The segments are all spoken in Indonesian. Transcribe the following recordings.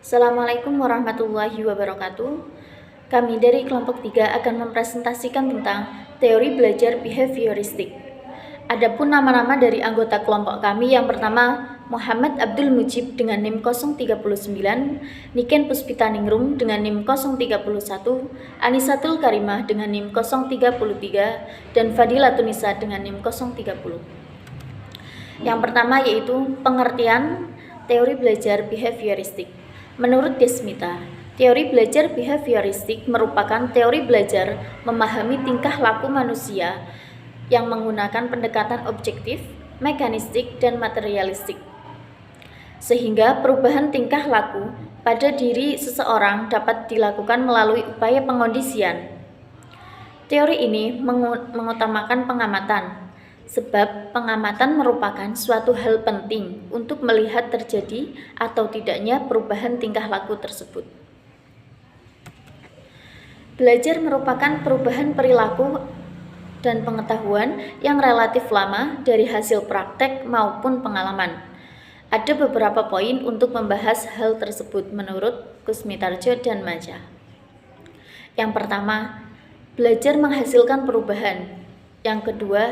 Assalamualaikum warahmatullahi wabarakatuh. Kami dari kelompok 3 akan mempresentasikan tentang teori belajar behavioristik. Adapun nama-nama dari anggota kelompok kami, yang pertama Muhammad Abdul Mujib dengan NIM 039, Niken Puspitaningrum dengan NIM 031, Anisatul Karimah dengan NIM 033, dan Fadilatunisa dengan NIM 030. Yang pertama yaitu pengertian teori belajar behavioristik. Menurut Desmita, teori belajar behavioristik merupakan teori belajar memahami tingkah laku manusia yang menggunakan pendekatan objektif, mekanistik, dan materialistik. Sehingga perubahan tingkah laku pada diri seseorang dapat dilakukan melalui upaya pengondisian. Teori ini mengutamakan pengamatan, sebab pengamatan merupakan suatu hal penting untuk melihat terjadi atau tidaknya perubahan tingkah laku tersebut. Belajar merupakan perubahan perilaku dan pengetahuan yang relatif lama dari hasil praktek maupun pengalaman. Ada beberapa poin untuk membahas hal tersebut menurut Kusmitarjo dan Maja. Yang pertama, belajar menghasilkan perubahan. Yang kedua,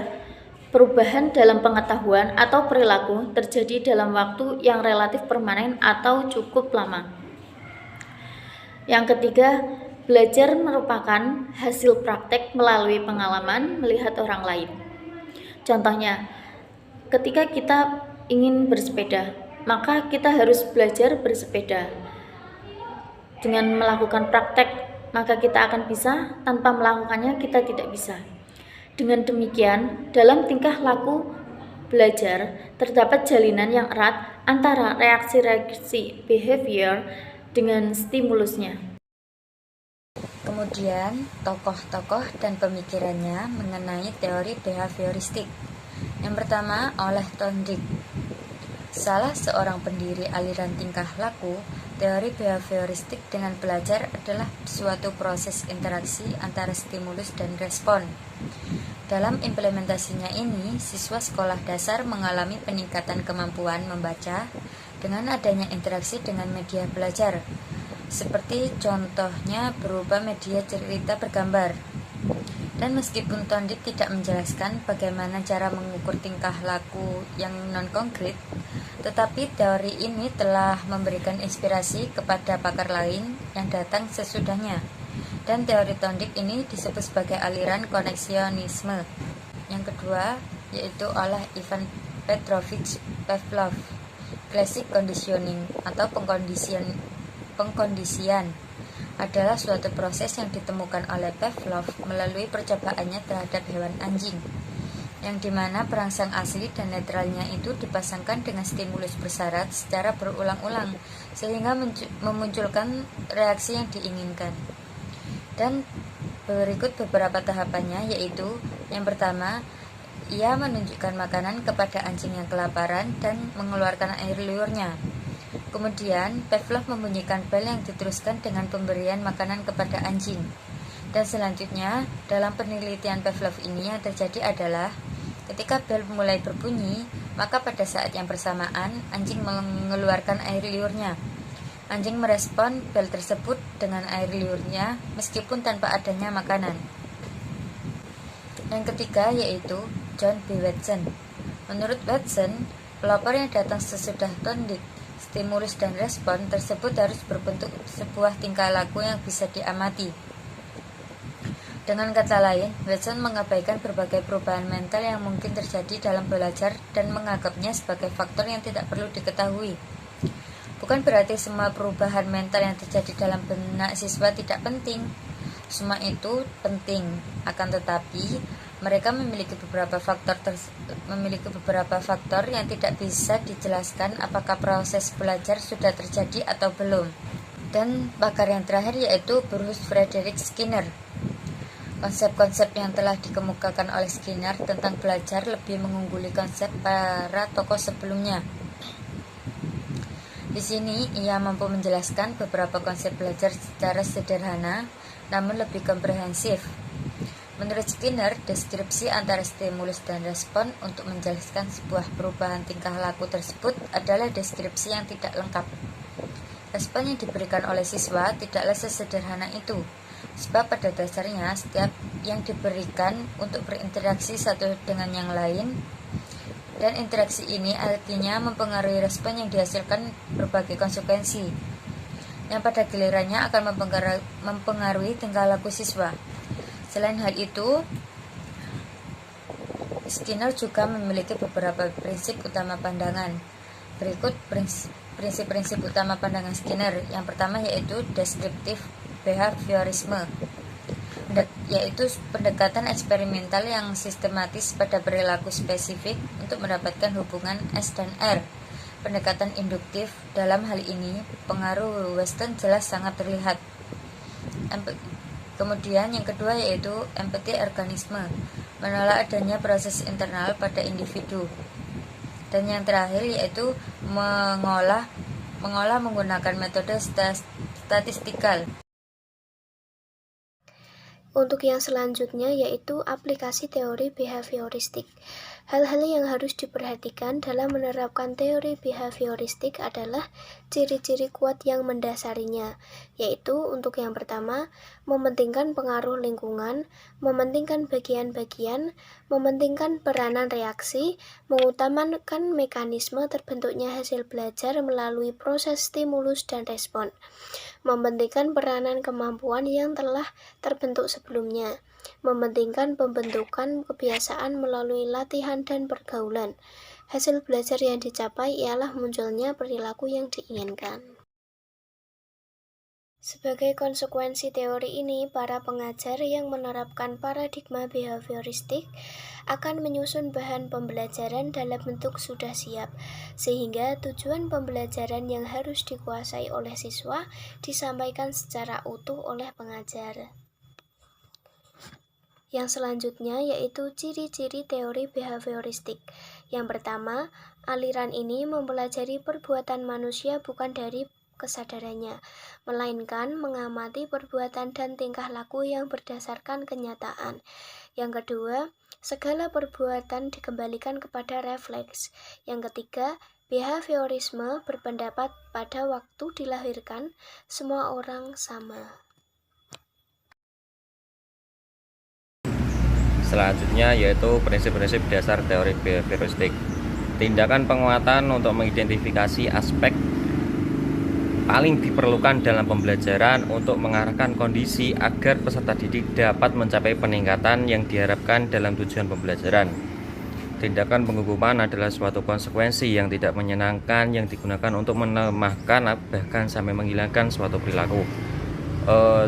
perubahan dalam pengetahuan atau perilaku terjadi dalam waktu yang relatif permanen atau cukup lama. Yang ketiga, belajar merupakan hasil praktek melalui pengalaman melihat orang lain. Contohnya, ketika kita ingin bersepeda, maka kita harus belajar bersepeda. Dengan melakukan praktek, maka kita akan bisa, tanpa melakukannya kita tidak bisa. Dengan demikian, dalam tingkah laku belajar terdapat jalinan yang erat antara reaksi-reaksi behavior dengan stimulusnya. Kemudian, tokoh-tokoh dan pemikirannya mengenai teori behavioristik. Yang pertama, oleh Thorndike. Salah seorang pendiri aliran tingkah laku, teori behavioristik dengan belajar adalah suatu proses interaksi antara stimulus dan respon. Dalam implementasinya ini, siswa sekolah dasar mengalami peningkatan kemampuan membaca dengan adanya interaksi dengan media belajar, seperti contohnya berupa media cerita bergambar. Dan meskipun Thorndike tidak menjelaskan bagaimana cara mengukur tingkah laku yang non-konkret, tetapi teori ini telah memberikan inspirasi kepada pakar lain yang datang sesudahnya. Dan teori Thorndike ini disebut sebagai aliran koneksionisme. Yang kedua, yaitu oleh Ivan Petrovich Pavlov, classic conditioning atau pengkondisian adalah suatu proses yang ditemukan oleh Pavlov melalui percobaannya terhadap hewan anjing, yang dimana perangsang asli dan netralnya itu dipasangkan dengan stimulus bersyarat secara berulang-ulang sehingga memunculkan reaksi yang diinginkan. Dan berikut beberapa tahapannya, yaitu yang pertama, ia menunjukkan makanan kepada anjing yang kelaparan dan mengeluarkan air liurnya. Kemudian, Pavlov membunyikan bel yang diteruskan dengan pemberian makanan kepada anjing. Dan selanjutnya, dalam penelitian Pavlov ini yang terjadi adalah ketika bel mulai berbunyi, maka pada saat yang bersamaan anjing mengeluarkan air liurnya. Anjing merespon bel tersebut dengan air liurnya meskipun tanpa adanya makanan. Yang ketiga yaitu John B. Watson. Menurut Watson, pelopor yang datang sesudah Thorndike, stimulus dan respon tersebut harus berbentuk sebuah tingkah laku yang bisa diamati. Dengan kata lain, Watson mengabaikan berbagai perubahan mental yang mungkin terjadi dalam belajar dan menganggapnya sebagai faktor yang tidak perlu diketahui. Bukan berarti semua perubahan mental yang terjadi dalam benak siswa tidak penting. Semua itu penting, akan tetapi mereka memiliki beberapa faktor yang tidak bisa dijelaskan apakah proses belajar sudah terjadi atau belum. Dan pakar yang terakhir yaitu Bruce Frederick Skinner. Konsep-konsep yang telah dikemukakan oleh Skinner tentang belajar lebih mengungguli konsep para tokoh sebelumnya. Di sini ia mampu menjelaskan beberapa konsep belajar secara sederhana namun lebih komprehensif. Menurut Skinner, deskripsi antara stimulus dan respon untuk menjelaskan sebuah perubahan tingkah laku tersebut adalah deskripsi yang tidak lengkap. Respon yang diberikan oleh siswa tidaklah sesederhana itu, sebab pada dasarnya setiap yang diberikan untuk berinteraksi satu dengan yang lain, dan interaksi ini artinya mempengaruhi respon yang dihasilkan berbagai konsekuensi, yang pada gilirannya akan mempengaruhi tingkah laku siswa. Selain hal itu, Skinner juga memiliki beberapa prinsip utama pandangan. Berikut prinsip-prinsip utama pandangan Skinner. Yang pertama yaitu descriptive behaviorisme, yaitu pendekatan eksperimental yang sistematis pada perilaku spesifik untuk mendapatkan hubungan S dan R. Pendekatan induktif, dalam hal ini pengaruh Weston jelas sangat terlihat. Kemudian yang kedua yaitu empati organisme, menolak adanya proses internal pada individu. Dan yang terakhir yaitu mengolah menggunakan metode statistikal. Untuk yang selanjutnya yaitu aplikasi teori behavioristik. Hal-hal yang harus diperhatikan dalam menerapkan teori behavioristik adalah ciri-ciri kuat yang mendasarinya, yaitu untuk yang pertama, mementingkan pengaruh lingkungan, mementingkan bagian-bagian, mementingkan peranan reaksi, mengutamakan mekanisme terbentuknya hasil belajar melalui proses stimulus dan respon, mementingkan peranan kemampuan yang telah terbentuk sebelumnya, mementingkan pembentukan kebiasaan melalui latihan dan pergaulan. Hasil belajar yang dicapai ialah munculnya perilaku yang diinginkan. Sebagai konsekuensi teori ini, para pengajar yang menerapkan paradigma behavioristik akan menyusun bahan pembelajaran dalam bentuk sudah siap, sehingga tujuan pembelajaran yang harus dikuasai oleh siswa disampaikan secara utuh oleh pengajar. Yang selanjutnya yaitu ciri-ciri teori behavioristik. Yang pertama, aliran ini mempelajari perbuatan manusia bukan dari kesadarannya, melainkan mengamati perbuatan dan tingkah laku yang berdasarkan kenyataan. Yang kedua, segala perbuatan dikembalikan kepada refleks. Yang ketiga, behaviorisme berpendapat pada waktu dilahirkan, semua orang sama. Selanjutnya yaitu prinsip-prinsip dasar teori behavioristik. Tindakan penguatan untuk mengidentifikasi aspek paling diperlukan dalam pembelajaran untuk mengarahkan kondisi agar peserta didik dapat mencapai peningkatan yang diharapkan dalam tujuan pembelajaran. Tindakan penghukuman adalah suatu konsekuensi yang tidak menyenangkan yang digunakan untuk melemahkan bahkan sampai menghilangkan suatu perilaku.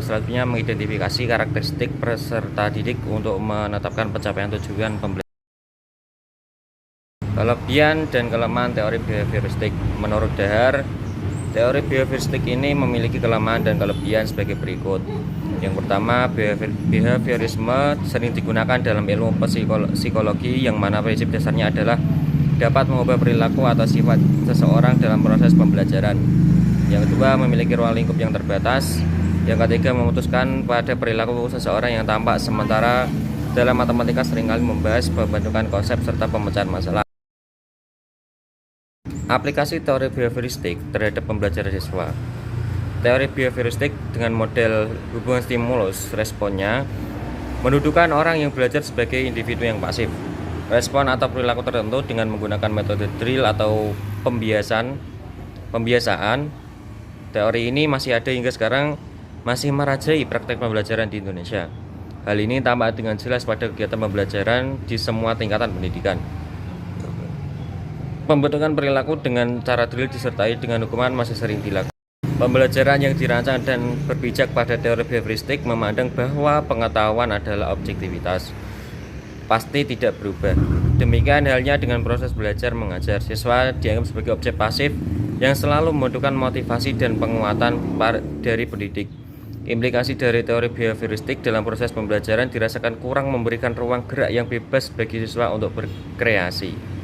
Selanjutnya mengidentifikasi karakteristik peserta didik untuk menetapkan pencapaian tujuan pembelajaran. Kelebihan dan kelemahan teori behavioristik. Menurut Dahar, teori behavioristik ini memiliki kelemahan dan kelebihan sebagai berikut. Yang pertama, behaviorisme sering digunakan dalam ilmu psikologi yang mana prinsip dasarnya adalah dapat mengubah perilaku atau sifat seseorang dalam proses pembelajaran. Yang kedua, memiliki ruang lingkup yang terbatas. Yang ketiga, memutuskan pada perilaku seseorang yang tampak, sementara dalam matematika seringkali membahas pembentukan konsep serta pemecahan masalah. Aplikasi teori behavioristik terhadap pembelajaran siswa. Teori behavioristik dengan model hubungan stimulus responnya mendudukan orang yang belajar sebagai individu yang pasif. Respon atau perilaku tertentu dengan menggunakan metode drill atau pembiasaan. Teori ini masih ada hingga sekarang, masih merajai praktek pembelajaran di Indonesia. Hal ini tampak dengan jelas pada kegiatan pembelajaran di semua tingkatan pendidikan. Pembentukan perilaku dengan cara drill disertai dengan hukuman masih sering dilakukan. Pembelajaran yang dirancang dan berpijak pada teori behavioristik memandang bahwa pengetahuan adalah objektivitas, pasti tidak berubah. Demikian halnya dengan proses belajar mengajar. Siswa dianggap sebagai objek pasif yang selalu membutuhkan motivasi dan penguatan dari pendidik. Implikasi dari teori behavioristik dalam proses pembelajaran dirasakan kurang memberikan ruang gerak yang bebas bagi siswa untuk berkreasi.